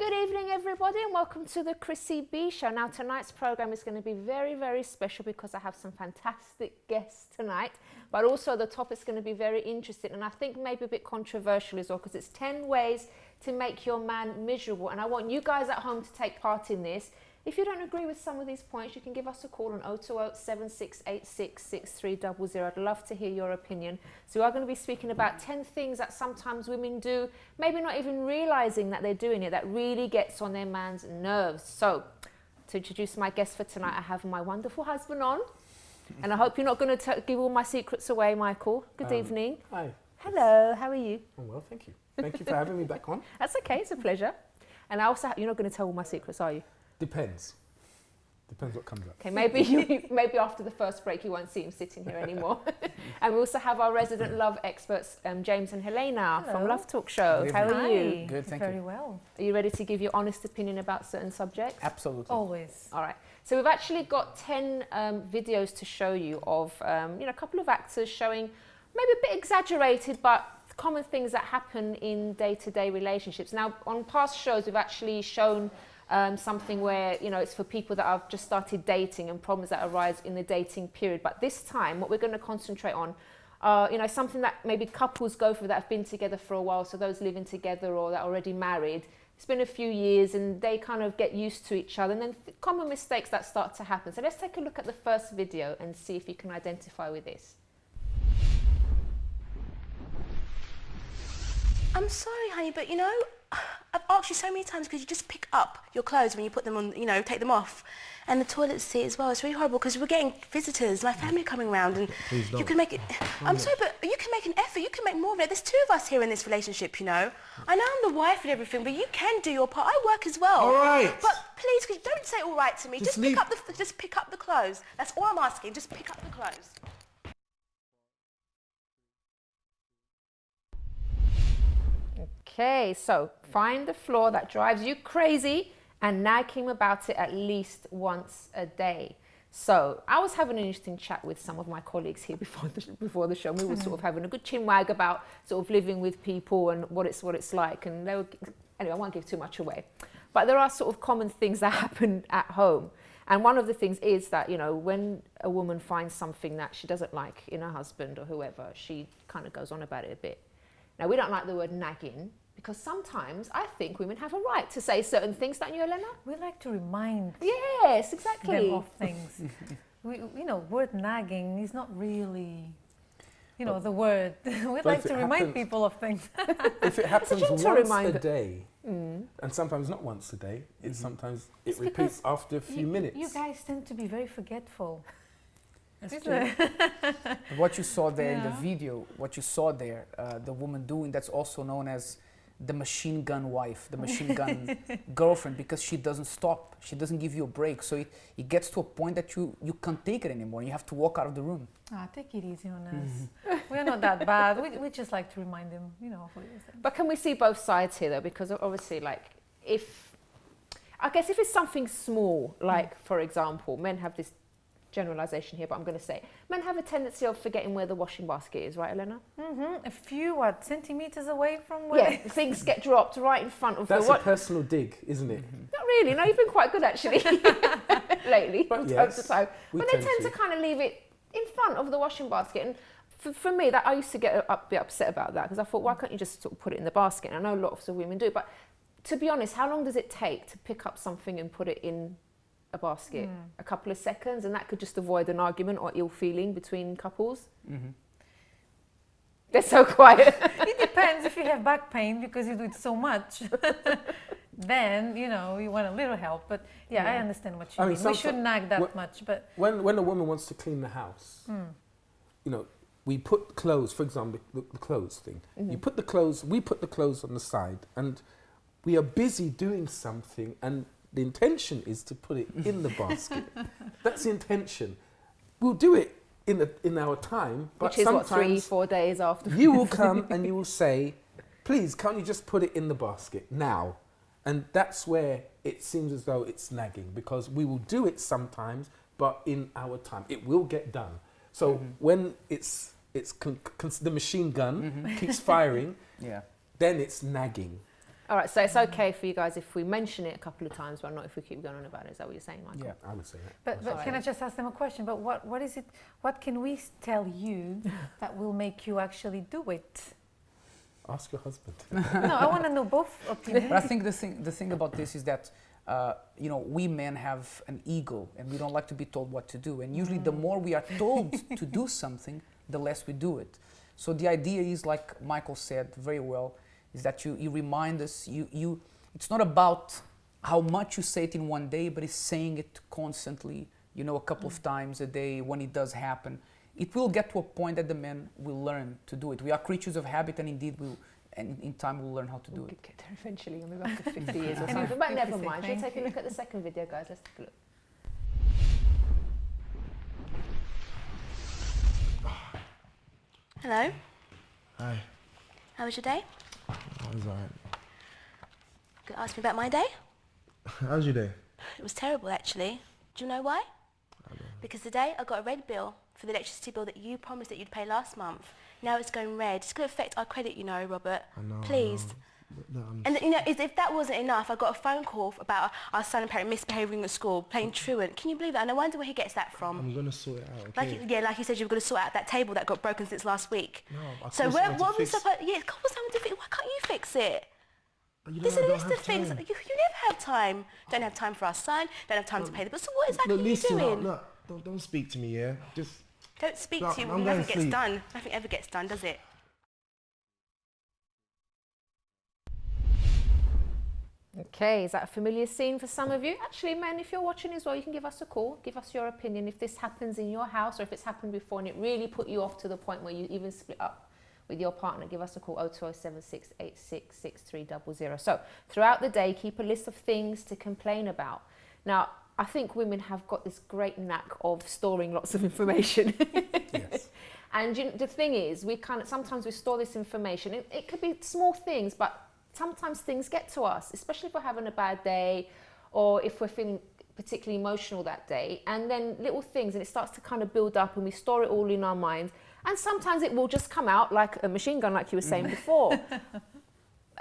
Good evening, everybody, and welcome to the Chrissy B Show. Now, tonight's program is going to be very, very special because I have some fantastic guests tonight, but also the topic's going to be very interesting and I think maybe a bit controversial as well, because it's 10 ways to make your man miserable, and I want you guys at home to take part in this. If you don't agree with some of these points, you can give us a call on 020-7686-6300. I'd love to hear your opinion. So we are going to be speaking about 10 things that sometimes women do, maybe not even realising that they're doing it, that really gets on their man's nerves. So, to introduce my guest for tonight, I have my wonderful husband on. And I hope you're not going to give all my secrets away, Michael. Good evening. Hi. Hello, how are you? I'm well, thank you. Thank you for having me back on. That's okay, it's a pleasure. And I also, you're not going to tell all my secrets, are you? Depends. Depends what comes up. Okay, maybe maybe after the first break you won't see him sitting here anymore. And we also have our resident love experts, James and Helena from Love Talk Show. How are you? Good, thank Very you. well. Are you ready to give your honest opinion about certain subjects? Absolutely. Always. All right. So we've actually got 10 videos to show you of a couple of actors showing maybe a bit exaggerated but common things that happen in day-to-day relationships. Now, on past shows we've actually shown something where, it's for people that have just started dating and problems that arise in the dating period. But this time, what we're going to concentrate on, something that maybe couples go through that have been together for a while. So those living together or that are already married, it's been a few years and they kind of get used to each other. And then common mistakes that start to happen. So let's take a look at the first video and see if you can identify with this. I'm sorry, honey, but I've asked you so many times because you just pick up your clothes when you put them on, take them off. And the toilet seat as well. It's really horrible because we're getting visitors, my family coming round, and you can make it. I'm sorry, but you can make an effort. You can make more of it. There's two of us here in this relationship, I know I'm the wife and everything, but you can do your part. I work as well. All right. But please, don't say all right to me. Just pick up the clothes. That's all I'm asking. Just pick up the clothes. Okay, so find the flaw that drives you crazy and nag him about it at least once a day. So I was having an interesting chat with some of my colleagues here before the show. We were sort of having a good chinwag about sort of living with people and what it's like. And anyway, I won't give too much away. But there are sort of common things that happen at home. And one of the things is that, when a woman finds something that she doesn't like in her husband or whoever, she kind of goes on about it a bit. Now, we don't like the word nagging because sometimes I think women have a right to say certain things, don't you, Elena? We like to remind Yes, exactly. them of things. Word nagging is not really, the word. We like to remind people of things. If it happens once a day, Mm. and sometimes not once a day, it repeats after a few minutes. You guys tend to be very forgetful. That's true. What you saw there in the video, the woman doing, that's also known as the machine gun wife, the machine gun girlfriend, because she doesn't stop. She doesn't give you a break. So it gets to a point that you can't take it anymore. You have to walk out of the room. Take it easy on us. We're not that bad. We just like to remind them, of what you're saying. But can we see both sides here, though? Because obviously, if it's something small, like, for example, men have this generalization here, but I'm going to say men have a tendency of forgetting where the washing basket is, right, Elena? A few centimeters away from where things get dropped right in front of That's a personal dig, isn't it? Not really. No, you've been quite good actually lately, from time to time. But they tend to kind of leave it in front of the washing basket, and for me, that I used to get a bit upset about that because I thought, why can't you just sort of put it in the basket? And I know lots of women do, but to be honest, how long does it take to pick up something and put it in a basket? A couple of seconds, and that could just avoid an argument or ill feeling between couples. They're so quiet. It depends if you have back pain because you do it so much. Then you want a little help. But I understand what you mean. We shouldn't nag that much. But when a woman wants to clean the house, we put clothes, for example, the clothes thing. We put the clothes on the side, and we are busy doing something, and the intention is to put it in the basket. That's the intention. We'll do it in our time, but which is sometimes 3-4 days after. You will come and you will say, please, can't you just put it in the basket now? And that's where it seems as though it's nagging, because we will do it sometimes, but in our time. It will get done. So when the machine gun keeps firing, then it's nagging. All right, so it's okay for you guys if we mention it a couple of times, but not if we keep going on about it. Is that what you're saying, Michael? Yeah, I would say that. But can I just ask them a question? But what is it? What can we tell you that will make you actually do it? Ask your husband. No, I want to know both opinions. But I think the thing about this is that you know, we men have an ego and we don't like to be told what to do. And usually the more we are told to do something, the less we do it. So the idea is, like Michael said very well, is that you remind us, it's not about how much you say it in one day, but it's saying it constantly, you know, a couple of times a day when it does happen. It will get to a point that the men will learn to do it. We are creatures of habit, and indeed and in time we'll learn how to do it. We'll get there eventually, maybe after 50 years or something. But never mind. We'll take a look at the second video, guys. Let's take a look. Hello. Hi. How was your day? I was alright. Could ask me about my day? How was your day? It was terrible, actually. Do you know why? Because today I got a red bill for the electricity bill that you promised that you'd pay last month. Now it's going red. It's going to affect our credit, you know, Robert. I know. Please. And you know, if that wasn't enough, I got a phone call about our son apparently misbehaving at school, playing truant. Can you believe that? And I wonder where he gets that from. I'm gonna sort it out. Okay? Like you said, you were going to sort out that table that got broken since last week. No, I so what are we supposed? Yeah, God, what's something to fix? Why can't you fix it? There's a list of things. You never have time. Don't have time for our son. Don't have time to pay the bills. So what exactly are you doing? Look, don't speak to me, yeah? Just don't speak to you when nothing gets done. Nothing ever gets done, does it? Okay, is that a familiar scene for some of you? Actually, men, if you're watching as well, you can give us a call, give us your opinion if this happens in your house or if it's happened before and it really put you off to the point where you even split up with your partner. Give us a call, 02076866300. So throughout the day, keep a list of things to complain about. Now, I think women have got this great knack of storing lots of information. Yes. And the thing is, sometimes we store this information. It could be small things, but sometimes things get to us, especially if we're having a bad day or if we're feeling particularly emotional that day. And then little things, and it starts to kind of build up and we store it all in our minds. And sometimes it will just come out like a machine gun, like you were saying before.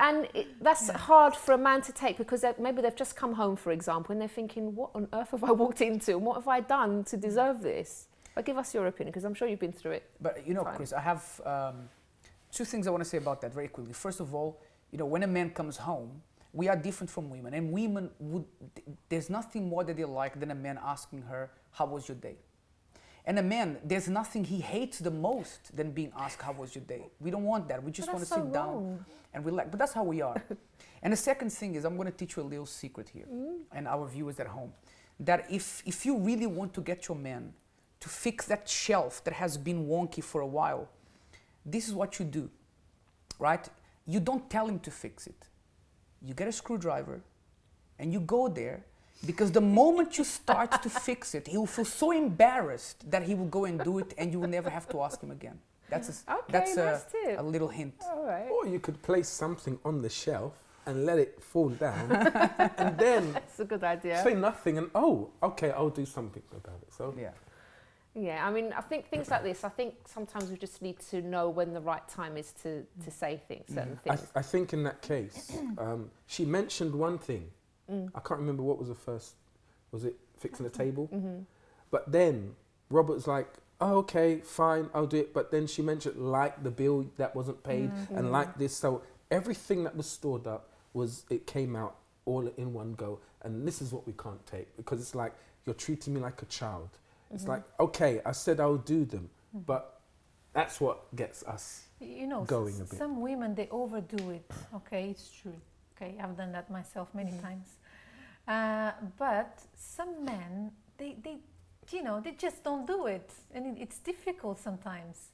And that's hard for a man to take because maybe they've just come home, for example, and they're thinking, what on earth have I walked into? And what have I done to deserve this? But give us your opinion, because I'm sure you've been through it. But, you know, Chris, I have two things I want to say about that very quickly. First of all, you know, when a man comes home, we are different from women. And women there's nothing more that they like than a man asking her, how was your day? And a man, there's nothing he hates the most than being asked, how was your day? We don't want that. We just want to sit down and relax. But that's how we are. And the second thing is, I'm going to teach you a little secret here, and our viewers at home, that if you really want to get your man to fix that shelf that has been wonky for a while, this is what you do, right? You don't tell him to fix it. You get a screwdriver and you go there, because the moment you start to fix it, he will feel so embarrassed that he will go and do it and you will never have to ask him again. That's a little hint. All right. Or you could place something on the shelf and let it fall down and then That's a good idea. say nothing and, oh, okay, I'll do something about it. So Yeah. Yeah, I mean, I think things like this, I think sometimes we just need to know when the right time is to say certain things. I think in that case, she mentioned one thing. I can't remember what was the first. Was it fixing the table? But then Robert was like, oh, okay, fine, I'll do it. But then she mentioned like the bill that wasn't paid and like this. So everything that was stored up it came out all in one go. And this is what we can't take, because it's like you're treating me like a child. It's like, okay, I said I'll do them, but that's what gets us going a bit. Some women, they overdo it. Okay, it's true. Okay, I've done that myself many times. But some men, they just don't do it. And it's difficult sometimes.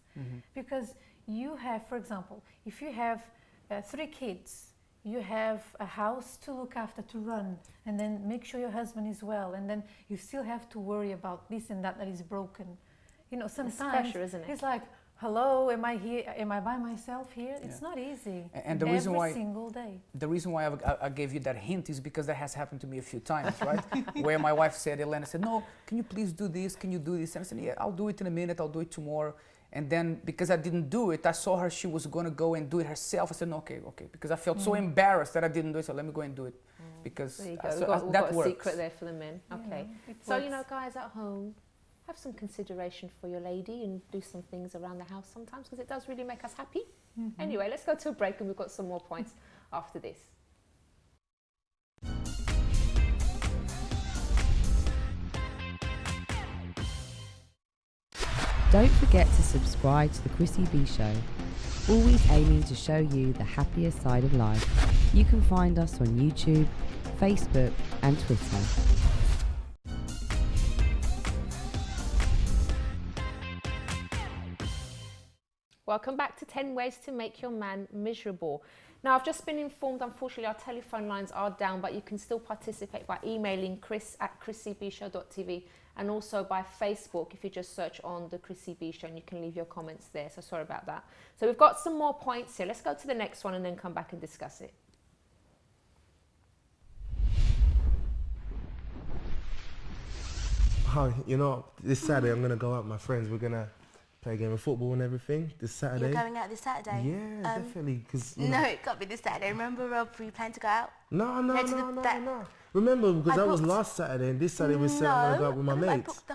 Because you have, for example, if you have 3 kids, you have a house to look after, to run, and then make sure your husband is well, and then you still have to worry about this and that is broken. You know, sometimes it's pressure, isn't it? It's like, hello, am I here? Am I by myself here? It's not easy. And the reason why every single day. The reason why I gave you that hint is because that has happened to me a few times, right? Where my wife said, Elena said, no, can you please do this? Can you do this? And I said, yeah, I'll do it in a minute. I'll do it tomorrow. And then because I didn't do it, I saw her, she was going to go and do it herself. I said, no, okay, because I felt so embarrassed that I didn't do it, so let me go and do it. Because there you go. so we've that got works. a secret there for the men. Okay. So, you know, guys at home, have some consideration for your lady and do some things around the house sometimes, because it does really make us happy. Anyway, let's go to a break and we've got some more points after this. Don't forget to subscribe to the Chrissy B Show, always aiming to show you the happier side of life. You can find us on YouTube, Facebook and Twitter. Welcome back to 10 Ways to Make Your Man Miserable. Now, I've just been informed, unfortunately, our telephone lines are down, but you can still participate by emailing chris@chrissybshow.tv and also by Facebook if you just search on the Chrissy B Show, and you can leave your comments there. So sorry about that. So we've got some more points here. Let's go to the next one and then come back and discuss it. Oh, you know, this Saturday I'm gonna go out with my friends. We're gonna play a game of football and everything this Saturday. You're going out this Saturday? Yeah, definitely. Cause no, it can't be this Saturday. Remember, Rob, we planned to go out? No. Remember, because that was last Saturday, and this Saturday we said I'm gonna go out with my mates. I booked the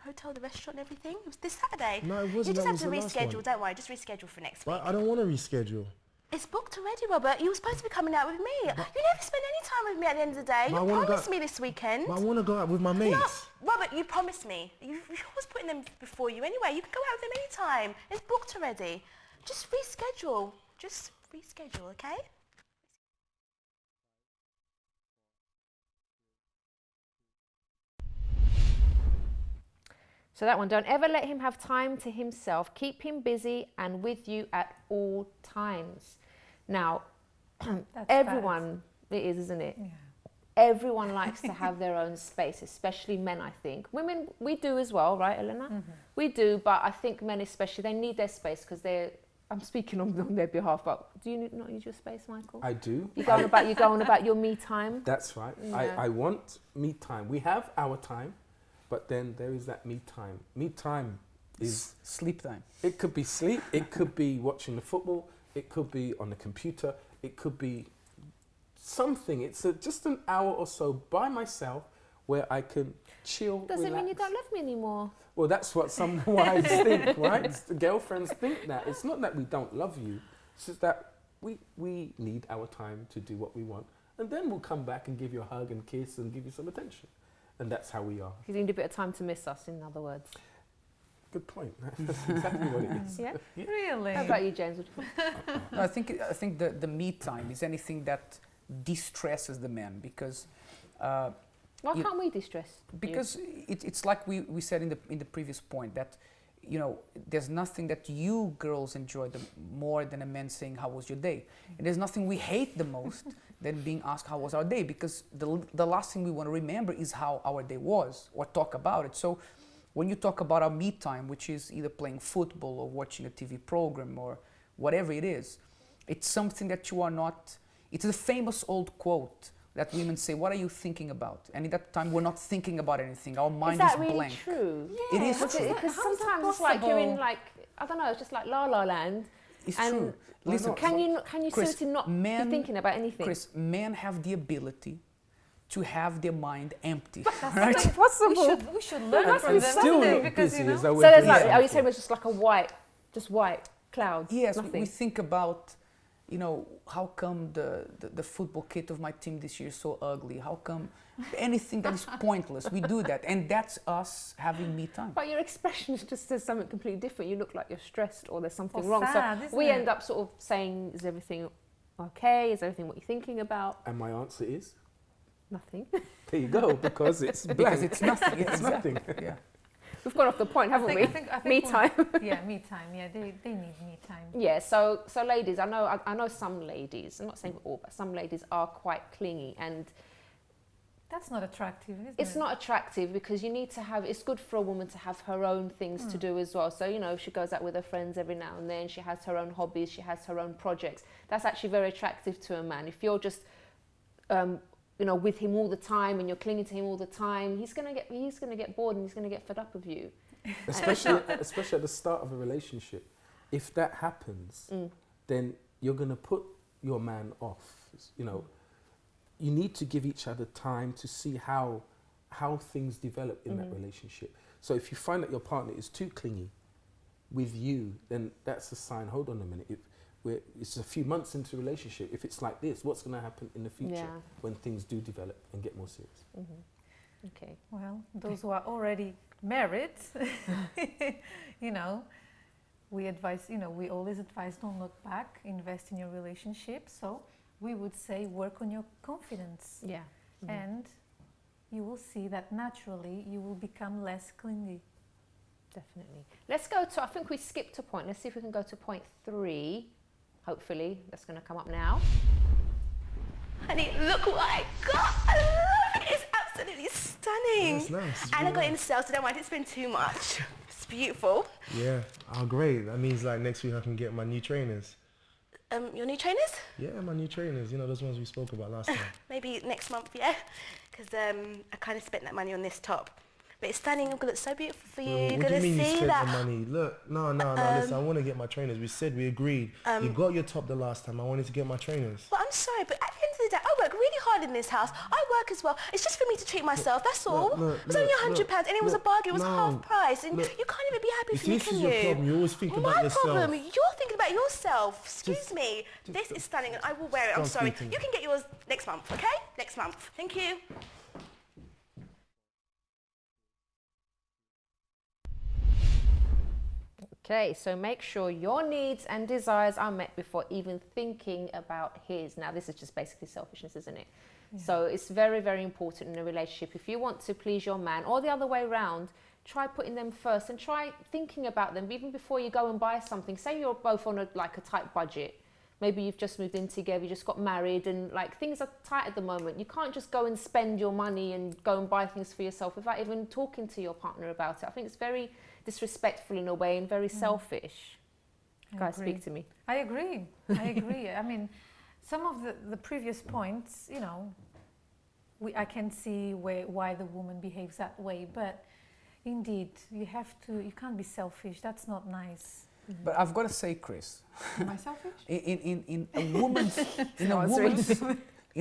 hotel, the restaurant, and everything. It was this Saturday. No, it wasn't. You just that have was to the last reschedule. one. Don't worry, just reschedule for next week. But I don't want to reschedule. It's booked already, Robert. You were supposed to be coming out with me. You never spend any time with me at the end of the day. You promised me this weekend. But I want to go out with my mates. No, Robert, you promised me. You're always putting them before you anyway. You can go out with them anytime. It's booked already. Just reschedule. Just reschedule, okay? So that one, don't ever let him have time to himself. Keep him busy and with you at all times. Now, everyone, it is, isn't it? Yeah. Everyone likes to have their own space, especially men, I think. Women, we do as well, right, Elena? We do, but I think men especially, they need their space because I'm speaking on their behalf, but do you not use your space, Michael? I do. You go on about your me time? That's right. Yeah. I want me time. We have our time, but then there is that me time. Me time is sleep time. It could be sleep. It could be watching the football. It could be on the computer. It could be something. It's just an hour or so by myself where I can chill. Does it mean you don't love me anymore? Well, that's what some wives think, right? The girlfriends think that. It's not that we don't love you. It's just that we need our time to do what we want. And then we'll come back and give you a hug and kiss and give you some attention. And that's how we are. You need a bit of time to miss us, in other words. Good point. That's exactly what it is. Yeah? Really? How about you, James? No, I think the me time is anything that de-stresses the man, because why can't we de-stress? Because it's like we said in the previous point, that there's nothing that you girls enjoy more than a man saying how was your day, and there's nothing we hate the most than being asked how was our day, because the last thing we want to remember is how our day was or talk about it. So when you talk about our me time, which is either playing football or watching a TV program or whatever it is, it's something that you are not. It's a famous old quote that women say, "What are you thinking about?" And at that time, we're not thinking about anything. Our mind is blank. Is that really true? Yeah. It is true. Because sometimes it's like you're in I don't know, it's just like La La Land. It's true. Listen, can you Chris, seriously not be thinking about anything? Chris, men have the ability to have their mind empty. That's right? not possible. We should learn from them. Still not because busy, so there's like, are you saying it's just like a white clouds? Yes, nothing. we think about, how come the football kit of my team this year is so ugly? How come anything that is pointless? We do that, and that's us having me time. But your expression just says something completely different. You look like you're stressed or there's something Or wrong. sad, So we end up sort of saying, is everything okay? Is everything what you're thinking about? And my answer is Nothing. there you go, because it's blank. Because it's nothing. It's nothing. Yeah. We've gone off the point, haven't we? I think Me time. Yeah, me time. Yeah, they need me time. Yeah, so ladies, I know some ladies, I'm not saying all, but some ladies are quite clingy, and that's not attractive, is it? it's not attractive because you need to have, it's good for a woman to have her own things to do as well. So, if she goes out with her friends every now and then, she has her own hobbies, she has her own projects. That's actually very attractive to a man. If you're just, with him all the time and you're clinging to him all the time, he's gonna get bored and he's gonna get fed up of you. especially at the start of a relationship. If that happens, then you're going to put your man off. You know, you need to give each other time to see how things develop in that relationship. So if you find that your partner is too clingy with you, then that's a sign. Hold on a minute. It's a few months into a relationship. If it's like this, what's going to happen in the future when things do develop and get more serious? Okay. Well, those who are already married, you know, we always advise don't look back, invest in your relationship. So we would say work on your confidence. Yeah. And you will see that naturally you will become less clingy. Definitely. Let's go to, I think we skipped a point. Let's see if we can go to point 3. Hopefully, that's going to come up now. Honey, look what I got. It's absolutely stunning. That's nice. And I got it in sale, so don't mind if it's been too much. It's beautiful. Yeah. Oh, great. That means like next week I can get my new trainers. Your new trainers? Yeah, my new trainers. You know, those ones we spoke about last time. Maybe next month, yeah? Because I kind of spent that money on this top. But it's stunning. It's going to look so beautiful for you. You're What do going you mean to you see spent that. the money? Look, no, listen, I want to get my trainers. We agreed. You got your top the last time. I wanted to get my trainers. Well, I'm sorry, but at the end of the day, I work really hard in this house. I work as well. It's just for me to treat myself, that's all. It was only £100 and it was a bargain. It was half price. And you can't even be happy for me, This can is you? your problem. You always think about My yourself. problem? You're thinking about yourself. Excuse me. This is stunning and I will wear it. I'm Stop sorry. thinking. You can get yours next month, okay? Next month. Thank you. Okay, so make sure your needs and desires are met before even thinking about his. Now, this is just basically selfishness, isn't it? Yeah. So it's very, very important in a relationship. If you want to please your man, or the other way around, try putting them first and try thinking about them even before you go and buy something. Say you're both on a tight budget. Maybe you've just moved in together, you just got married, and like things are tight at the moment. You can't just go and spend your money and go and buy things for yourself without even talking to your partner about it. I think it's very disrespectful in a way and very selfish. Guys, speak to me. I agree. I mean, some of the previous points, you know, I can see why the woman behaves that way, but indeed, you can't be selfish. That's not nice. But I've got to say, Chris, Am I selfish? in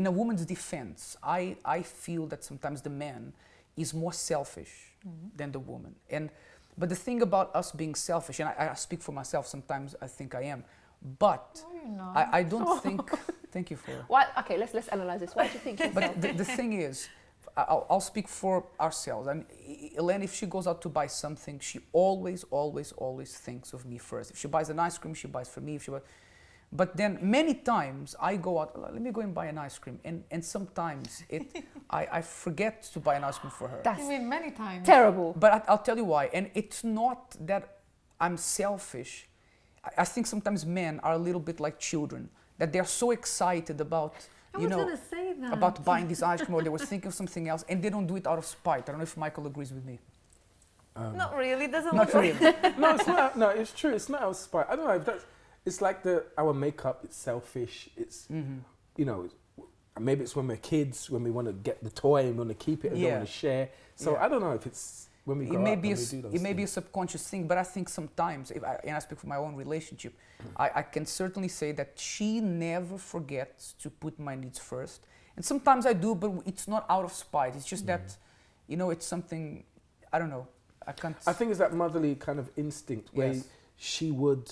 a woman's defense, I feel that sometimes the man is more selfish than the woman. But the thing about us being selfish, and I speak for myself, sometimes I think I am, but I don't think. Thank you for. What? Okay, let's analyze this. What do you think? But the thing is, I'll speak for ourselves. I mean, Elaine, if she goes out to buy something, she always thinks of me first. If she buys an ice cream, she buys for me. But then many times I go out, let me go and buy an ice cream. And sometimes I forget to buy an ice cream for her. You mean many times? Terrible. But I'll tell you why. And it's not that I'm selfish. I think sometimes men are a little bit like children, that they're so excited about, about buying this ice cream, or they were thinking of something else, and they don't do it out of spite. I don't know if Michael agrees with me. Not really. Doesn't Not look really. No, it's not. No, it's true. It's not out of spite. I don't know if that's. It's like our makeup. It's selfish. It's you know, maybe it's when we're kids, when we want to get the toy and we want to keep it and don't want to share. So I don't know if it's when we go out and we do those things. It may be a subconscious thing, but I think sometimes, and I speak for my own relationship, I can certainly say that she never forgets to put my needs first. And sometimes I do, but it's not out of spite. It's just that, you know, it's something, I don't know. I think it's that motherly kind of instinct where she would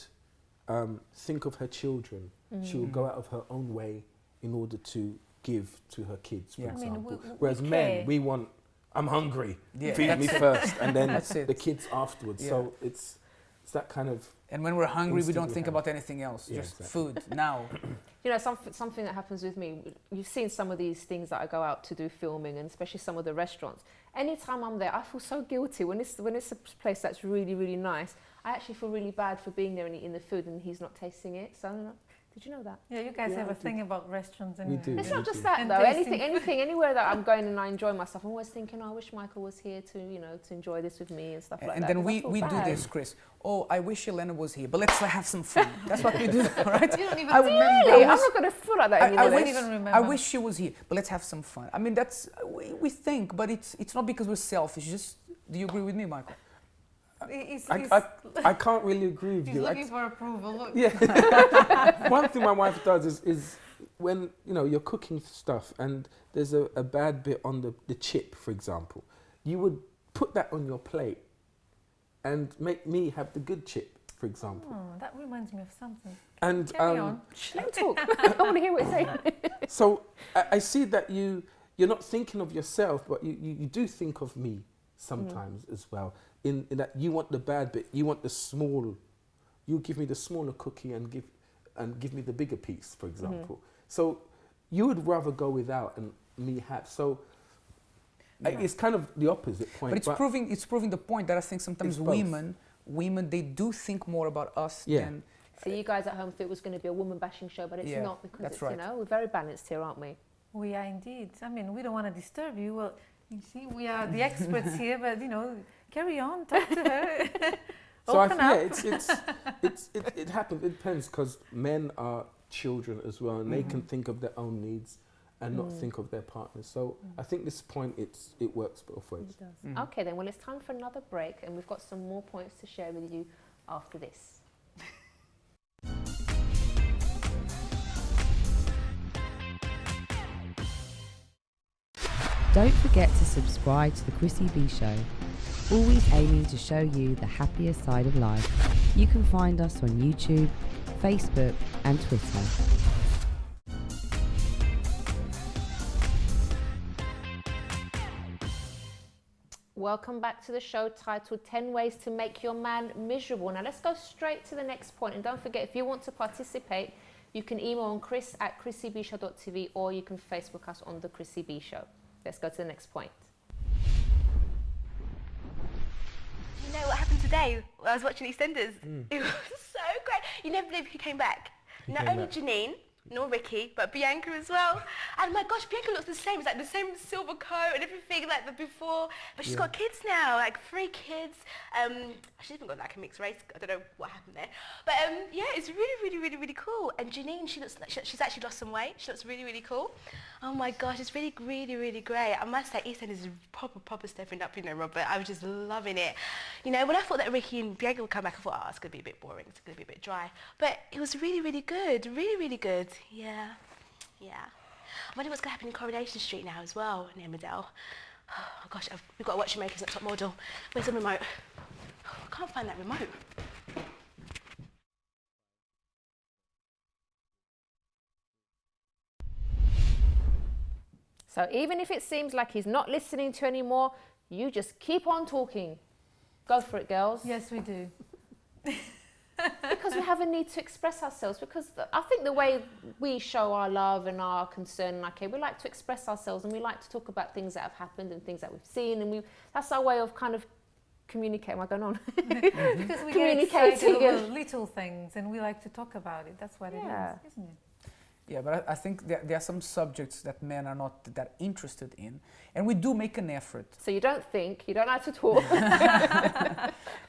think of her children. She would go out of her own way in order to give to her kids, for example. Whereas men, we want, I'm hungry, feed me first, and then the kids afterwards. Yeah. So it's that kind of. And when we're hungry, we don't think about anything else, just food now. You know, something that happens with me, you've seen some of these things that I go out to do filming, and especially some of the restaurants. Anytime I'm there, I feel so guilty. When it's a place that's really, really nice, I actually feel really bad for being there and eating the food and he's not tasting it. So I don't know. Did you know that? Yeah, you guys have a thing about restaurants and we do. It's not just that though. Anything, anywhere that I'm going and I enjoy myself, I'm always thinking, oh, I wish Michael was here to, you know, to enjoy this with me and stuff like that. And then we do this, Chris. Oh, I wish Elena was here, but let's have some fun. That's what we do, right? You don't even remember. I'm not going to feel like that anymore. I don't even remember. I wish she was here, but let's have some fun. I mean, that's we think, but it's not because we're selfish. Just, do you agree with me, Michael? I can't really agree with He's you. looking for approval. Look. Yeah. One thing my wife does is when you're cooking stuff and there's a bad bit on the chip, for example, you would put that on your plate and make me have the good chip, for example. Oh, that reminds me of something. And Carry on. Let me talk. I want to hear what you're saying. So I see that you're not thinking of yourself, but you do think of me sometimes as well. In that you want the bad bit, you want the small. You give me the smaller cookie and give me the bigger piece, for example. So you would rather go without and me have. So it's kind of the opposite point. But it's proving the point that I think sometimes women they do think more about us than. So you guys at home thought it was going to be a woman bashing show, but it's not, because it's, right. we're very balanced here, aren't we? We are indeed. I mean, we don't want to disturb you. Well, you see, we are the experts here, but carry on, talk to her. So it happens. It depends, because men are children as well, and they can think of their own needs and not think of their partners. So I think this point it works both ways. It does. Okay, then. Well, it's time for another break, and we've got some more points to share with you after this. Don't forget to subscribe to the Chrissy B Show, always aiming to show you the happier side of life. You can find us on YouTube, Facebook and Twitter. Welcome back to the show titled 10 Ways to Make Your Man Miserable. Now let's go straight to the next point. And don't forget, if you want to participate, you can email on chris@chrissybshow.tv, or you can Facebook us on the Chrissy B Show. Let's go to the next point. You know what happened today? I was watching EastEnders. It was so great. You never believe who came back. Not only Janine, nor Ricky, but Bianca as well. And my gosh, Bianca looks the same. It's like the same silver coat and everything like the before. But she's got kids now, like 3 kids. She's even got like a mixed race. I don't know what happened there. But yeah, it's really cool. And Janine, she looks like she's actually lost some weight. She looks really cool. Oh my gosh, it's really great. I must say, EastEnders is proper stepping up, Robert. I was just loving it. When I thought that Ricky and Bianca would come back, I thought, oh, it's going to be a bit boring. It's going to be a bit dry. But it was really good. Really good. Yeah. I wonder what's going to happen in Coronation Street now as well, in Emmerdale. Oh gosh, we've got to watch America's Next Top Model. Where's the remote? Oh, I can't find that remote. So even if it seems like he's not listening to you anymore, you just keep on talking. Go for it, girls. Yes, we do. Because we have a need to express ourselves. Because I think the way we show our love and our concern and our care, we like to express ourselves, and we like to talk about things that have happened and things that we've seen, and that's our way of kind of communicating. Am I going on? Because we get excited over little things, and we like to talk about it. That's what it is, isn't it? Yeah, but I think there are some subjects that men are not that interested in, and we do make an effort. So you don't think, you don't like to talk.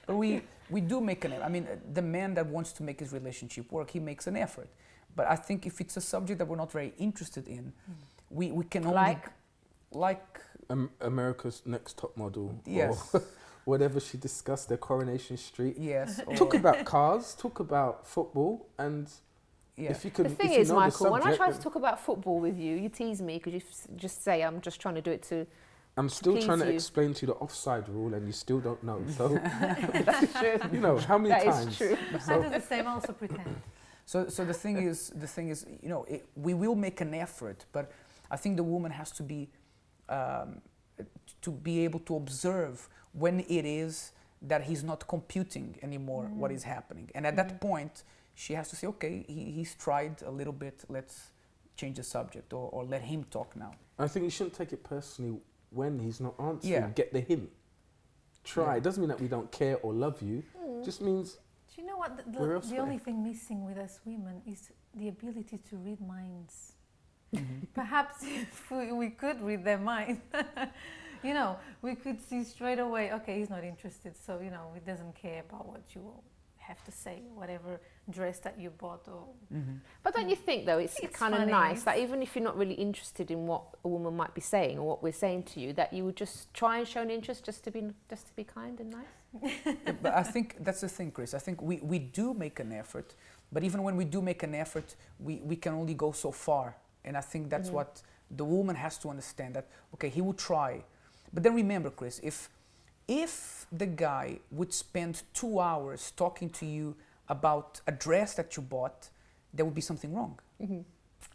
But we do make an effort. I mean, the man that wants to make his relationship work, he makes an effort. But I think if it's a subject that we're not very interested in, we can only... Like America's Next Top Model. Yes. Or whatever she discussed, their Coronation Street. Yes. Talk about cars, talk about football, and... Yeah. If you could, the thing is, Michael, when I try to talk about football with you, you tease me because you just say I'm just trying to do it to. I'm still trying to explain to you the offside rule, and you still don't know. So that's true. How many times? That is true. I do the same. I also pretend. So the thing is, we will make an effort, but I think the woman has to be able to observe when it is that he's not computing anymore what is happening, and at that point. She has to say, okay, he's tried a little bit, let's change the subject, or let him talk now. I think you shouldn't take it personally when he's not answering. Yeah. Get the hint. Try. It doesn't mean that we don't care or love you. Just means... Do you know what? The only thing missing with us women is the ability to read minds. Perhaps if we could read their mind, we could see straight away, okay, he's not interested, so, he doesn't care about what you have to say whatever dress that you bought or. But don't you think though it's kind of funny. nice that even if you're not really interested in what a woman might be saying or what we're saying to you, that you would just try and show an interest just to be kind and nice? Yeah, but I think that's the thing, Chris. I think we do make an effort, but even when we do make an effort, we can only go so far. And I think that's what the woman has to understand, that, okay, he will try. But then remember, Chris, if the guy would spend 2 hours talking to you about a dress that you bought, there would be something wrong.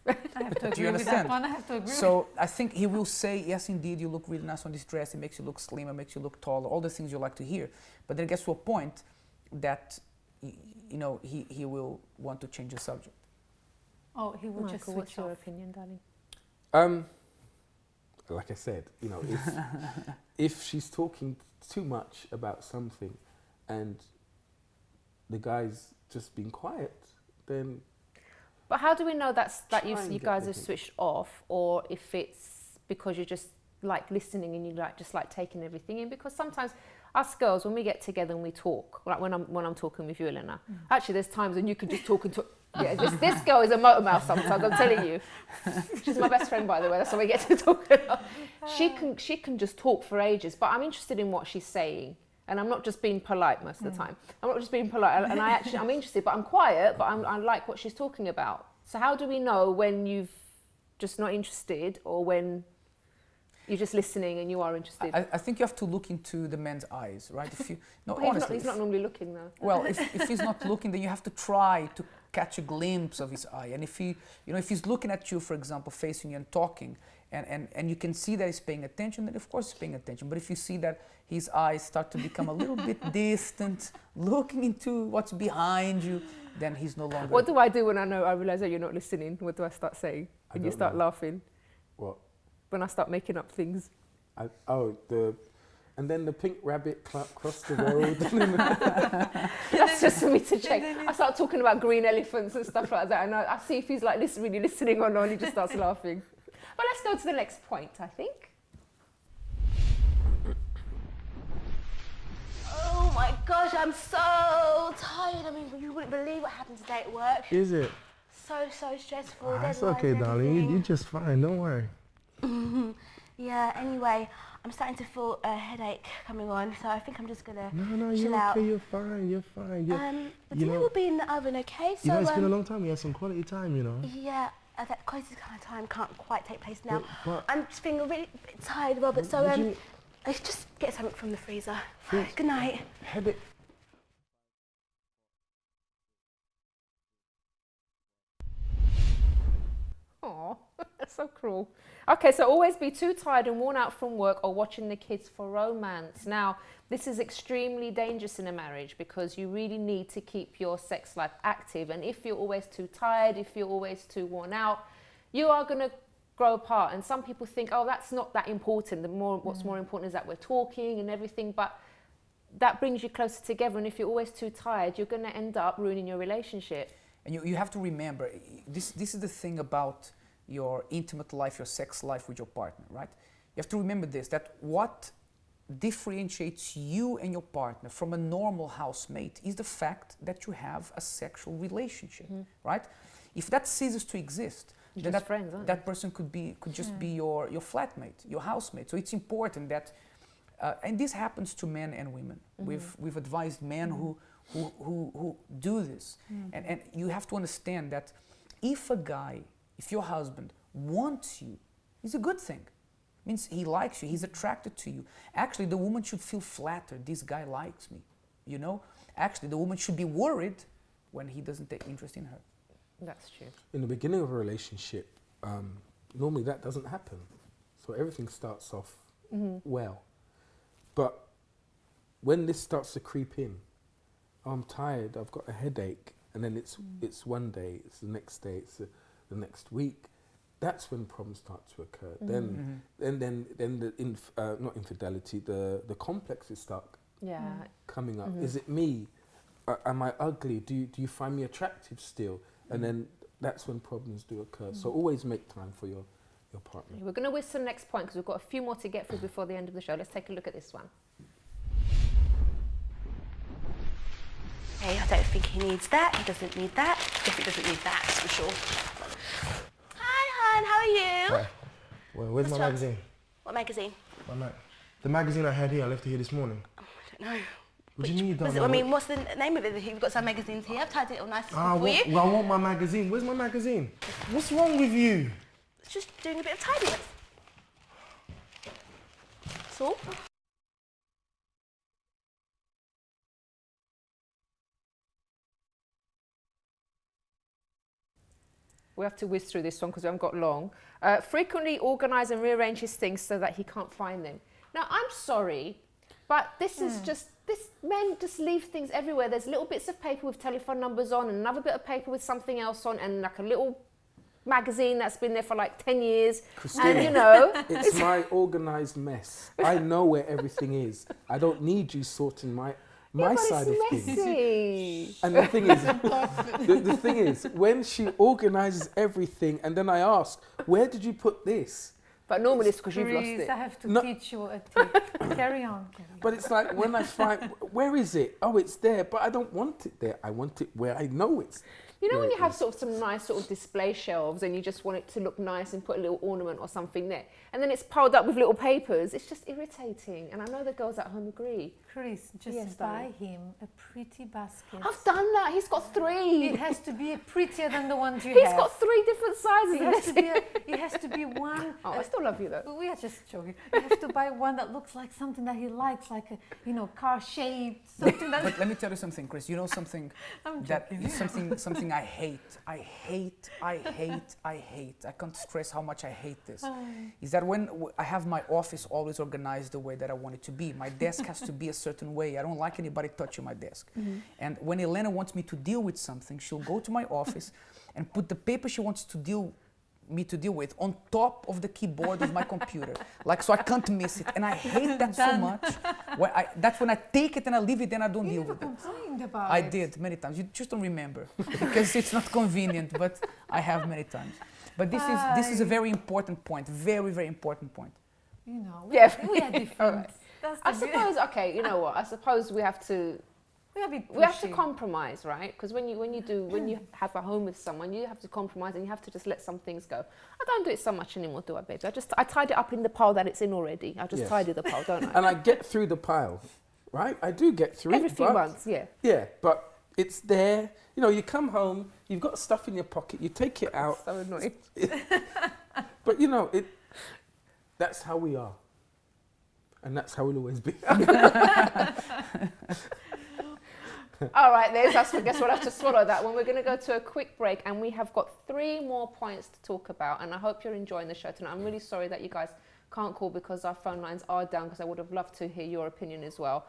I have to agree with that one. I have to agree. So I think he will say, yes, indeed, you look really nice on this dress. It makes you look slimmer, makes you look taller, all the things you like to hear. But then it gets to a point that, you know, he will want to change the subject. Oh, he will just switch what's your off. opinion, darling? Like I said, you know, if she's talking too much about something and the guy's just being quiet, then... But how do we know that you get guys the have thing. switched off, or if it's because you're just like listening and you just like taking everything in? Because sometimes us girls, when we get together and we talk, like when I'm talking with you, Elena, actually there's times when you can just talk and talk. Yeah, this girl is a motor mouth sometimes, I'm telling you. She's my best friend, by the way, that's how we get to talk. She can just talk for ages, but I'm interested in what she's saying. And I'm not just being polite most of the time. I'm not just being polite, and I'm interested, but I'm quiet, but I like what she's talking about. So how do we know when you've just not interested or when you're just listening and you are interested? I think you have to look into the man's eyes, right? If you, no, Well, honestly. he's not normally looking though. Well, if he's not looking, then you have to try to catch a glimpse of his eye. And if if he's looking at you, for example, facing you and talking, and you can see that he's paying attention, then of course he's paying attention. But if you see that his eyes start to become a little bit distant, looking into what's behind you, then he's no longer... What do I do when I realise that you're not listening? What do I start saying? When you start laughing? What? When I start making up things? And then the pink rabbit crossed the road. That's just for me to check. I start talking about green elephants and stuff like that, and I see if he's like really listening or not, and he just starts laughing. But let's go to the next point, I think. Oh my gosh, I'm so tired. I mean, you wouldn't believe what happened today at work. Is it? So stressful. It's deadlines okay, and darling. everything. You're just fine. Don't worry. Yeah, anyway, I'm starting to feel a headache coming on, so I think I'm just gonna No, chill you're out. okay. You're fine. You're fine. The dinner will be in the oven, okay? So, it's been a long time. We had some quality time, you know. Yeah, that closest kind of time can't quite take place now. But I'm just feeling a bit tired, Robert, so let's just get something from the freezer. Good night. Headache. Oh, that's so cruel. Okay, so always be too tired and worn out from work or watching the kids for romance. Now, this is extremely dangerous in a marriage because you really need to keep your sex life active. And if you're always too tired, if you're always too worn out, you are going to grow apart. And some people think, oh, that's not that important. What's more important is that we're talking and everything. But that brings you closer together. And if you're always too tired, you're going to end up ruining your relationship. And you have to remember, this is the thing about your intimate life, your sex life with your partner, right? You have to remember this, that what differentiates you and your partner from a normal housemate is the fact that you have a sexual relationship, right? If that ceases to exist, then that person could just be your flatmate, your housemate. So it's important that, and this happens to men and women. We've advised men who do this. And you have to understand that if your husband wants you, it's a good thing. It means he likes you, he's attracted to you. Actually, the woman should feel flattered. This guy likes me, you know? Actually, the woman should be worried when he doesn't take interest in her. That's true. In the beginning of a relationship, normally that doesn't happen. So everything starts off well. But when this starts to creep in, I'm tired, I've got a headache, and then it's one day, it's the next day, it's the next week. That's when problems start to occur. Then the not infidelity, the complexes start coming up. Is it me? Am I ugly? Do you find me attractive still? And then that's when problems do occur. So always make time for your partner. We're going to whiz to the next point because we've got a few more to get through before the end of the show. Let's take a look at this one. Okay, I don't think he needs that. He doesn't need that. Definitely doesn't need that, for sure. Hi, hon. How are you? Hi. Well, where's my magazine? What magazine? The magazine I had here, I left it here this morning. Oh, I don't know. What do you mean you don't know? I mean, what's the name of it? You've got some magazines here. I've tidied it all nice for you. Well, I want my magazine. Where's my magazine? What's wrong with you? It's just doing a bit of tidiness. That's all. We have to whiz through this one because we haven't got long. Frequently organise and rearrange his things so that he can't find them. Now, I'm sorry, but this is just, men just leave things everywhere. There's little bits of paper with telephone numbers on and another bit of paper with something else on and like a little magazine that's been there for like 10 years. Christine, and you know. it's my organised mess. I know where everything is. I don't need you sorting my side of things. Messy. And the thing is, the thing is, when she organises everything and then I ask, where did you put this? But normally it's because you've lost Please, it. I have to teach you a tip. Carry on. But it's like when I find, where is it? Oh, it's there, but I don't want it there. I want it where I know it's. You know when you have sort of some nice sort of display shelves and you just want it to look nice and put a little ornament or something there, and then it's piled up with little papers, it's just irritating. And I know the girls at home agree. Chris, just buy him a pretty basket. I've done that. He's got 3. It has to be prettier than the ones you He's have. got 3 different sizes. It has to be one. Oh, I still love you though. We are just joking. You have to buy one that looks like something that he likes, like a car shaped, something that. But let me tell you something, Chris. You know something that is something I hate. I can't stress how much I hate this. Is that when I have my office always organized the way that I want it to be. My desk has to be a certain way. I don't like anybody touching my desk. And when Elena wants me to deal with something, she'll go to my office and put the paper she wants to deal with on top of the keyboard of my computer, like so I can't miss it, and I hate that so much. That's when I take it and I leave it, and I don't deal with it. Complained about I it. did many times. You just don't remember because it's not convenient, but I have many times. But this is a very important point, very, very important point. You know, Yeah. we are different. That's I suppose. Okay, you know what? I suppose we have to. We have to compromise, right? Because when you have a home with someone, you have to compromise and you have to just let some things go. I don't do it so much anymore, do I, baby? I tied it up in the pile that it's in already. I just tidy the pile, don't I? And I get through the pile, right? I do get through every it. few months, yeah. Yeah, but it's there. You know, you come home, you've got stuff in your pocket, you take it out. So annoying. But you know, that's how we are. And that's how we'll always be. All right, then. I guess we'll have to swallow that one. We're going to go to a quick break, and we have got 3 more points to talk about. And I hope you're enjoying the show tonight. I'm really sorry that you guys can't call because our phone lines are down, because I would have loved to hear your opinion as well.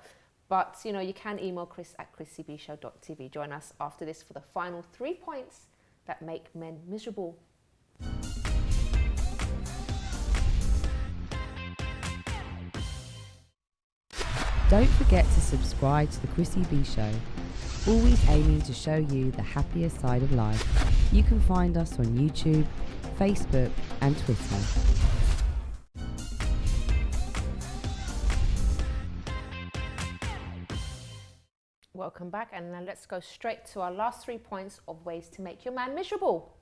But, you know, you can email chris@chrissybshow.tv. Join us after this for the final 3 points that make men miserable. Don't forget to subscribe to the Chrissy B Show, always aiming to show you the happier side of life. You can find us on YouTube, Facebook and Twitter. Welcome back, and now let's go straight to our last 3 points of ways to make your man miserable.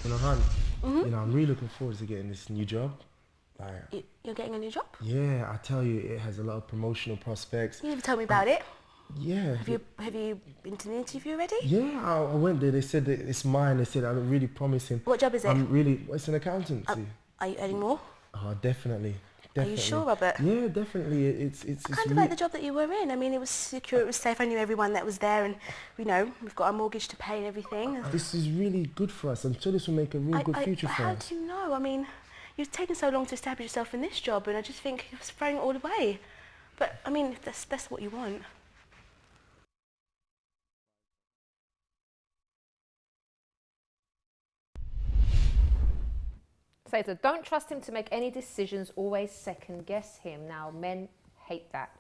You know, hon, you know, I'm really looking forward to getting this new job. Like, You're getting a new job? yeah, I tell you, it has a lot of promotional prospects. You never told me about it. Yeah. Have you been to the interview already? Yeah, I went there. They said that it's mine. They said I'm really promising. What job is it? It's an accountancy. Are you earning more? Oh, definitely. Are you sure, Robert? Yeah, definitely. It's I kind of like the job that you were in. I mean, it was secure, it was safe. I knew everyone that was there, and you know, we've got our mortgage to pay and everything. This is really good for us. I'm sure this will make a real good future for How us. do you know? I mean, you've taken so long to establish yourself in this job, and I just think you're throwing it all away. But I mean, if that's what you want. So don't trust him to make any decisions, always second guess him. Now, men hate that.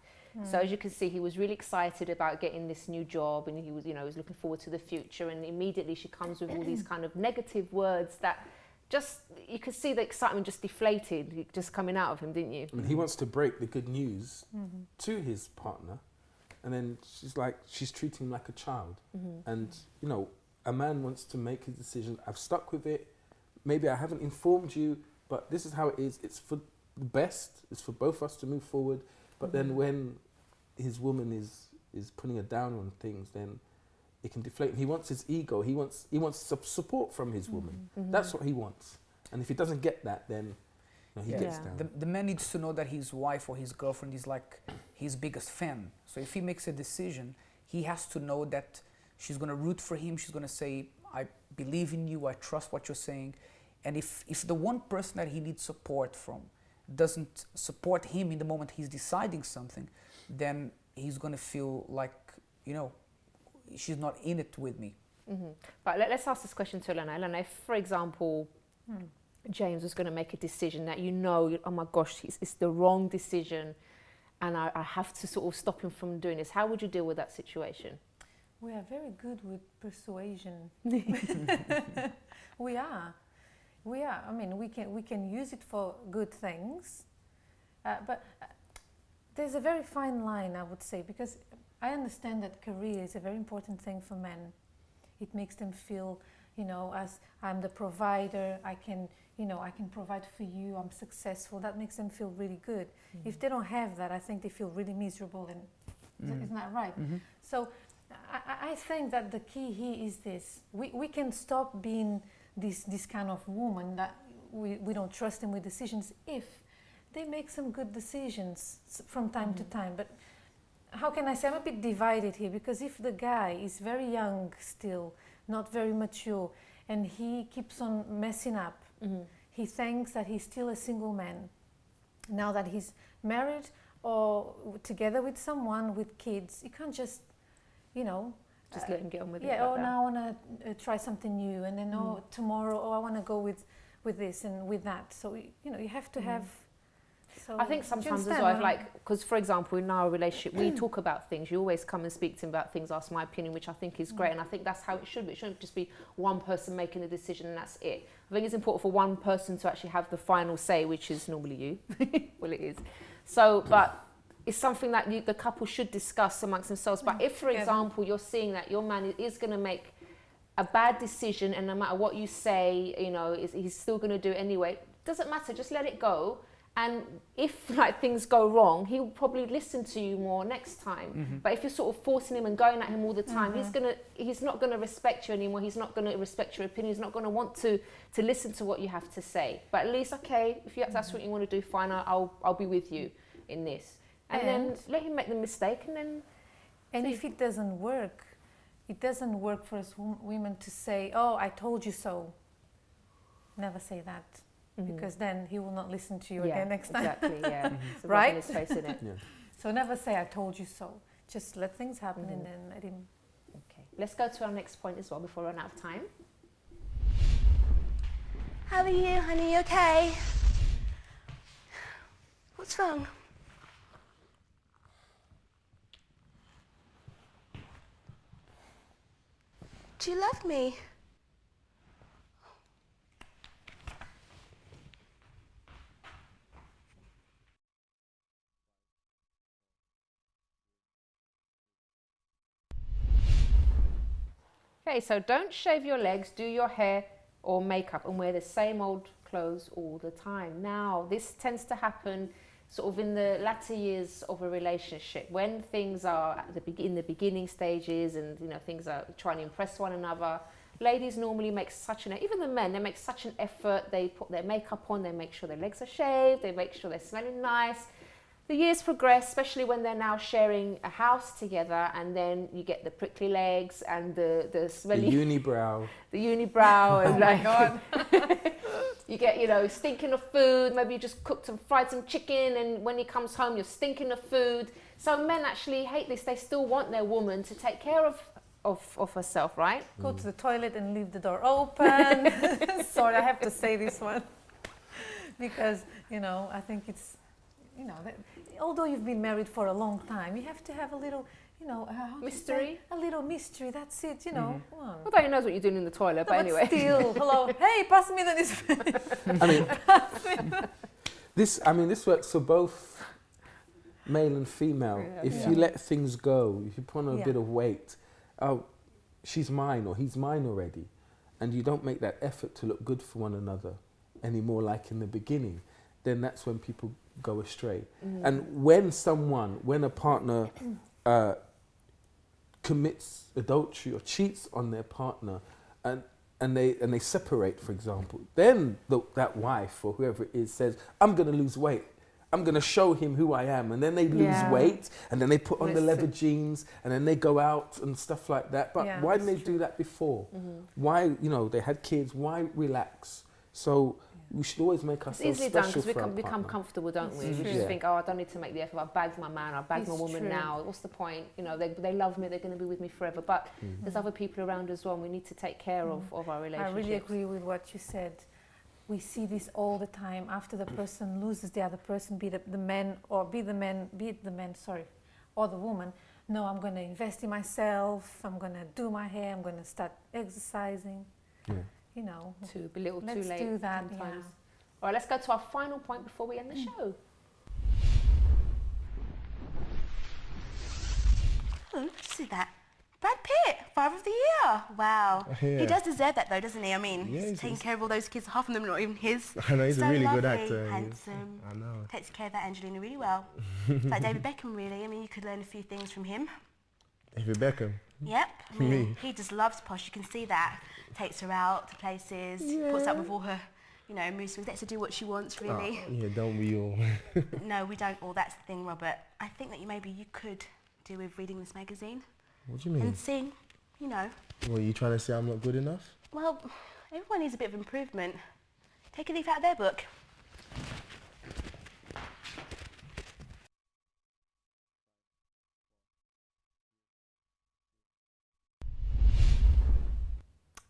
So as you can see, he was really excited about getting this new job, and he was, you know, was looking forward to the future, and immediately she comes with all these kind of negative words that just, you could see the excitement just deflated, just coming out of him, didn't you? And he wants to break the good news to his partner, and then she's treating him like a child. And, you know, a man wants to make his decision. I've stuck with it. Maybe I haven't informed you, but this is how it is. It's for the best. It's for both of us to move forward. But then when his woman is putting her down on things, then it can deflate. He wants his ego. He wants support from his woman. That's what he wants. And if he doesn't get that, then he gets down. The man needs to know that his wife or his girlfriend is like his biggest fan. So if he makes a decision, he has to know that she's going to root for him. She's going to say, I believe in you. I trust what you're saying. And if the one person that he needs support from doesn't support him in the moment he's deciding something, then he's going to feel like, you know, she's not in it with me. But let's ask this question to Elena. Elena, if, for example, James was going to make a decision that you know, oh my gosh, it's the wrong decision, and I have to sort of stop him from doing this, how would you deal with that situation? We are very good with persuasion. We are. I mean, we can use it for good things, but there's a very fine line, I would say, because I understand that career is a very important thing for men. It makes them feel, you know, as I'm the provider, I can provide for you, I'm successful. That makes them feel really good. If they don't have that, I think they feel really miserable, and isn't that right? So I think that the key here is this. We can stop being this kind of woman that we don't trust them with decisions if they make some good decisions from time to time. But how can I say, I'm a bit divided here, because if the guy is very young still, not very mature, and he keeps on messing up, he thinks that he's still a single man. Now that he's married or together with someone with kids, you can't just, you know, just let him get on with it. Yeah, like now I want to try something new, and then tomorrow, I want to go with this and with that. So, you know, you have to have... So I think sometimes as well, like, because for example, in our relationship, we talk about things. You always come and speak to me about things, ask my opinion, which I think is great. And I think that's how it should be. It shouldn't just be one person making a decision and that's it. I think it's important for one person to actually have the final say, which is normally you. Well, it is. So, but it's something that the couple should discuss amongst themselves. But if, for example, you're seeing that your man is going to make a bad decision, and no matter what you say, you know, he's still going to do it anyway, doesn't matter. Just let it go. And if like things go wrong, he'll probably listen to you more next time. But if you're sort of forcing him and going at him all the time, he's not gonna respect you anymore. He's not gonna respect your opinion. He's not gonna want to listen to what you have to say. But at least, okay, if that's what you want to do, fine. I'll be with you in this. And then let him make the mistake, and then. And if it doesn't work for us women to say, "Oh, I told you so." Never say that. Because then he will not listen to you again next time. Exactly, yeah. So right? His face in it. So never say, I told you so. Just let things happen and then let him... Okay. Let's go to our next point as well before we run out of time. How are you, honey? You okay? What's wrong? Do you love me? Okay, so don't shave your legs, do your hair or makeup and wear the same old clothes all the time. Now, this tends to happen sort of in the latter years of a relationship, when things are in the beginning stages and, you know, things are trying to impress one another. Ladies normally make even the men, they make such an effort. They put their makeup on, they make sure their legs are shaved, they make sure they're smelling nice. The years progress, especially when they're now sharing a house together, and then you get the prickly legs and the smelly... The unibrow. The unibrow. And oh my God. You get, you know, stinking of food. Maybe you just cooked and fried some chicken, and when he comes home, you're stinking of food. So men actually hate this. They still want their woman to take care of herself, right? Go to the toilet and leave the door open. Sorry, I have to say this one. Because, you know, I think it's... You know, although you've been married for a long time, you have to have a little you know, how do you say? Mystery? A little mystery, that's it, you know. Although he knows what you're doing in the toilet, but anyway. Still, hello, hey, pass me the newspaper. I mean, this works for both male and female. Yeah. If you let things go, if you put on a bit of weight, oh, she's mine or he's mine already, and you don't make that effort to look good for one another anymore like in the beginning, then that's when people go astray. And when a partner commits adultery or cheats on their partner and they separate, for example, then that wife or whoever it is says, I'm going to lose weight. I'm going to show him who I am. And then they lose weight, and then they put on the leather jeans, and then they go out and stuff like that. But why didn't they do that before? Why, you know, they had kids, why relax? So we should always make ourselves special. It's easily done because we become comfortable, don't we? We just think, oh, I don't need to make the effort. I bagged my man, I bagged my woman now. What's the point? You know, they love me, they're going to be with me forever. But there's other people around as well, and we need to take care of our relationships. I really agree with what you said. We see this all the time. After the person loses the other person, be it the man, or or the woman. No, I'm going to invest in myself. I'm going to do my hair. I'm going to start exercising. You know, to be a little too late. Let's do that. Sometimes. All right, let's go to our final point before we end the show. Oh, let's see that. Brad Pitt, Father of the Year. Wow. Yeah. He does deserve that though, doesn't he? I mean, he's taking care of all those kids, half of them not even his. I know, he's so a really lovely, good actor. Handsome. I know. Takes care of that Angelina really well. It's like David Beckham, really. I mean, you could learn a few things from him. David Beckham? Yep. I mean, Me? he just loves posh. You can see that. Takes her out to places, puts up with all her, you know, mood swings. Lets her do what she wants, really. Yeah, don't we all? No, we don't all. That's the thing, Robert. I think that maybe you could do with reading this magazine. What do you mean? And seeing, you know. Well, you trying to say I'm not good enough? Well, everyone needs a bit of improvement. Take a leaf out of their book.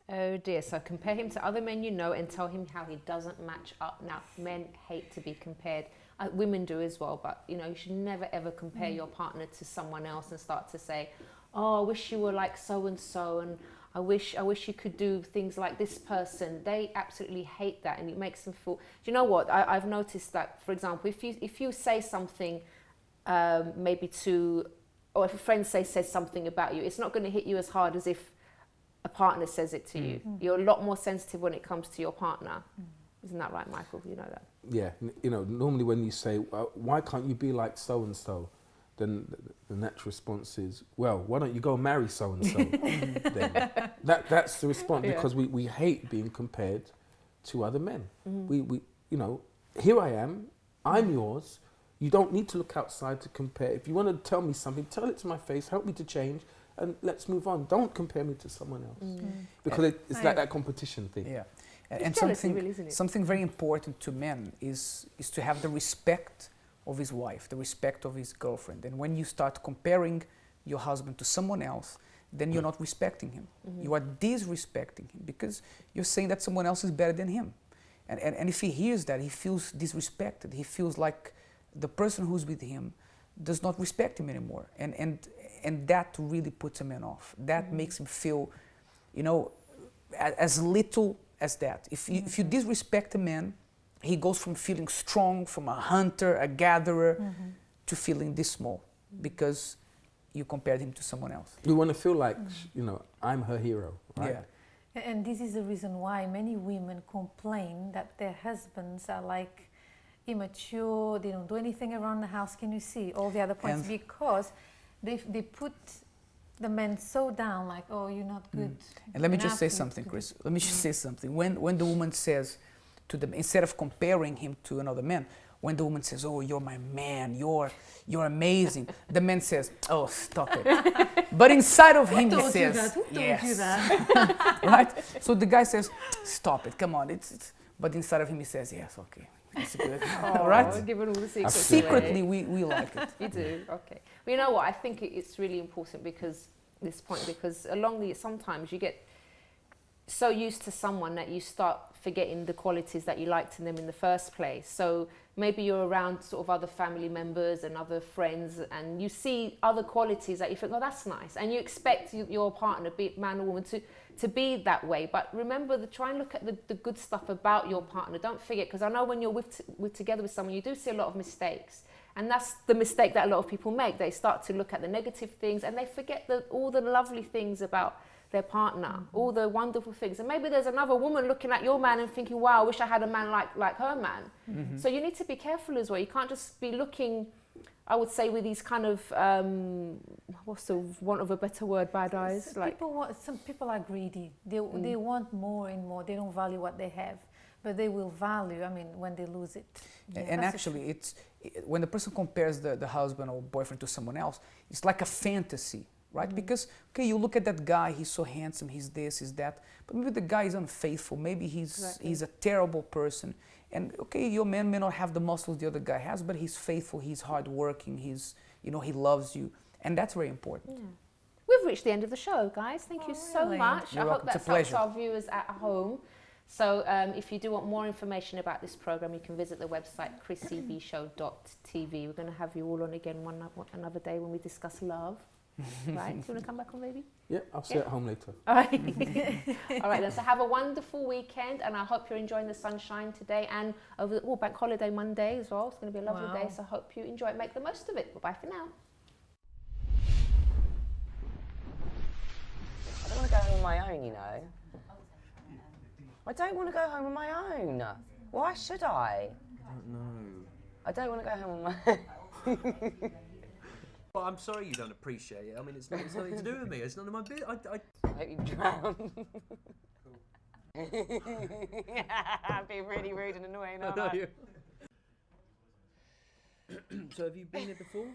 Oh dear, so compare him to other men you know and tell him how he doesn't match up. Now, men hate to be compared. Women do as well, but you know, you should never ever compare your partner to someone else and start to say, oh, I wish you were like so-and-so, and I wish you could do things like this person. They absolutely hate that, and it makes them feel, do you know what? I've noticed that, for example, if you say something maybe to, or if a friend says something about you, it's not going to hit you as hard as if a partner says it to you. You're a lot more sensitive when it comes to your partner. Isn't that right, Michael? You know that? Yeah. You know, normally when you say, why can't you be like so-and-so? Then the natural response is, well, why don't you go marry so-and-so? Then that's the response, because we hate being compared to other men. We you know, here I am, I'm yours. You don't need to look outside to compare. If you want to tell me something, tell it to my face, help me to change, and let's move on. Don't compare me to someone else. Because it's like that competition thing. Yeah. And something very important to men is to have the respect of his wife, the respect of his girlfriend. And when you start comparing your husband to someone else, then you're not respecting him. You are disrespecting him, because you're saying that someone else is better than him. And if he hears that, he feels disrespected. He feels like the person who's with him does not respect him anymore. And that really puts a man off. That makes him feel, you know, as little as that. If you disrespect a man, he goes from feeling strong, from a hunter, a gatherer, to feeling this small, because you compared him to someone else. We want to feel like, you know, I'm her hero, right? Yeah. And this is the reason why many women complain that their husbands are like immature, they don't do anything around the house. Can you see all the other points? And because they put the men so down, like, oh, you're not good. And let me just say something, Chris. Let me just say something. When the woman says to them, instead of comparing him to another man, when the woman says, oh, you're my man, you're amazing, the man says, oh, stop it. But inside of him he says, who told you that? Right? So the guy says, stop it, come on. It's but inside of him he says, yes, okay. It's good. Right? Giving all the secrets Secretly, away. we like it. You do, okay. Well, you know what? I think it's really important, because sometimes you get, so used to someone that you start forgetting the qualities that you liked in them in the first place. So maybe you're around sort of other family members and other friends, and you see other qualities that you think, oh, that's nice, and you expect your partner, be it man or woman, to be that way. But remember, try and look at the good stuff about your partner. Don't forget, because I know when you're together with someone, you do see a lot of mistakes. And that's the mistake that a lot of people make. They start to look at the negative things and they forget all the lovely things about their partner, all the wonderful things. And maybe there's another woman looking at your man and thinking, wow, I wish I had a man like her man. So you need to be careful as well. You can't just be looking, I would say, with these kind of, what's the want of a better word, bad eyes? Some people are greedy. They want more and more. They don't value what they have. But they will value, I mean, when they lose it. Yeah. And actually, when the person compares the husband or boyfriend to someone else, it's like a fantasy, right? Because, okay, you look at that guy, he's so handsome, he's this, he's that, but maybe the guy is unfaithful, maybe he's a terrible person. And, okay, your man may not have the muscles the other guy has, but he's faithful, he's hardworking, he loves you. And that's very important. Yeah. We've reached the end of the show, guys. Thank you so much. You're I hope welcome. that helps our viewers at home. So if you do want more information about this program, you can visit the website chrissybshow.tv. We're going to have you all on again another day when we discuss love. Right? Do you want to come back on, baby? Yeah, I'll see you at home later. All right. All right then. So have a wonderful weekend, and I hope you're enjoying the sunshine today and over the bank holiday Monday as well. It's going to be a lovely day. So I hope you enjoy it. Make the most of it. Bye for now. I don't want to go home on my own, you know. I don't want to go home on my own. Why should I? I don't know. I don't want to go home on my own. Well, I'm sorry you don't appreciate it. I mean, it's nothing to do with me. It's none of my business. I hope you drown. I'd be really rude and annoying, aren't I? So have you been here before?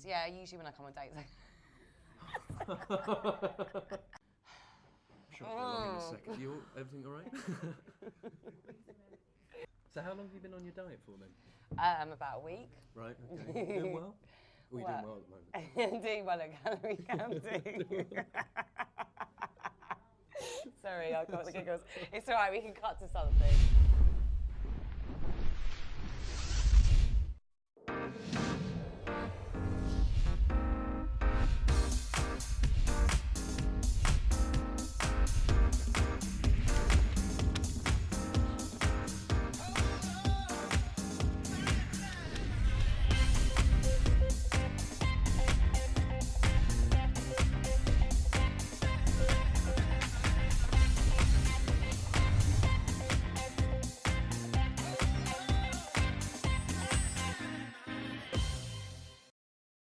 Yeah, usually when I come on dates. Sure, I'll in a second. Everything all right? So how long have you been on your diet for then? About a week. Right, okay. You doing well? Or are you doing well at the moment? Doing well at calorie counting. Sorry, I've got the giggles. It's all right, we can cut to something.